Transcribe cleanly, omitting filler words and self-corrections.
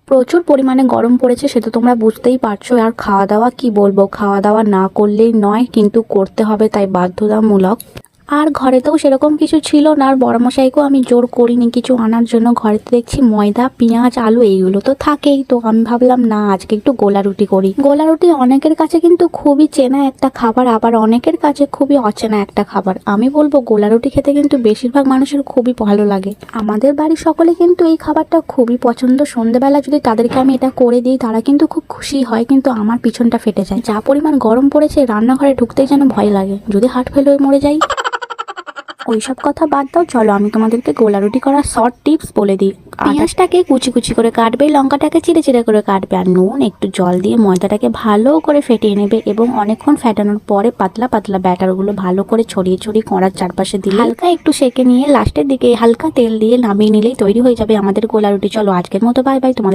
প্রচুর পরিমাণে গরম পড়েছে, সেটা তোমরা বুঝতেই পারছো। আর খাওয়া দাওয়া কি বলবো, খাওয়া দাওয়া না করলেই নয়, কিন্তু করতে হবে, তাই বাধ্যতামূলক। আর ঘরেতেও সেরকম কিছু ছিল না, আর বড়মশাইকেও আমি জোর করিনি কিছু আনার জন্য। ঘরেতে দেখছি ময়দা, পেঁয়াজ, আলু এইগুলো তো থাকেই। তো আমি ভাবলাম না, আজকে একটু গোলা রুটি করি। গোলা রুটি অনেকের কাছে কিন্তু খুবই চেনা একটা খাবার, আবার অনেকের কাছে খুবই অচেনা একটা খাবার। আমি বলবো গোলা রুটি খেতে কিন্তু বেশিরভাগ মানুষের খুবই ভালো লাগে। আমাদের বাড়ির সকলে কিন্তু এই খাবারটা খুবই পছন্দ। সন্ধ্যেবেলা যদি তাদেরকে আমি এটা করে দিই, তারা কিন্তু খুব খুশি হয়, কিন্তু আমার পিছনটা ফেটে যায়। যা পরিমাণ গরম পড়েছে, রান্নাঘরে ঢুকতেই যেন ভয় লাগে, যদি হার্ট ফেল হয়ে মরে যাই। ওইসব কথা বাদ দাও, চলো আমি তোমাদেরকে গোলা রুটি করার শর্ট টিপস বলে দিই। পেঁয়াজটাকে কুচি কুচি করে কাটবে, লঙ্কাটাকে চিড়ে চিড়ে করে কাটবে, আর নুন একটু জল দিয়ে ময়দাটাকে ভালো করে ফেটিয়ে নেবে, এবং অনেকক্ষণ ফেটানোর পরে পাতলা পাতলা ব্যাটারগুলো ভালো করে ছড়িয়ে ছড়িয়ে কড়ার চারপাশে দিয়ে হালকা একটু সেঁকে নিয়ে লাস্টের দিকে হালকা তেল দিয়ে নামিয়ে নিলেই তৈরি হয়ে যাবে আমাদের গোলা রুটি। চলো আজকের মতো বাই বাই। তোমাদের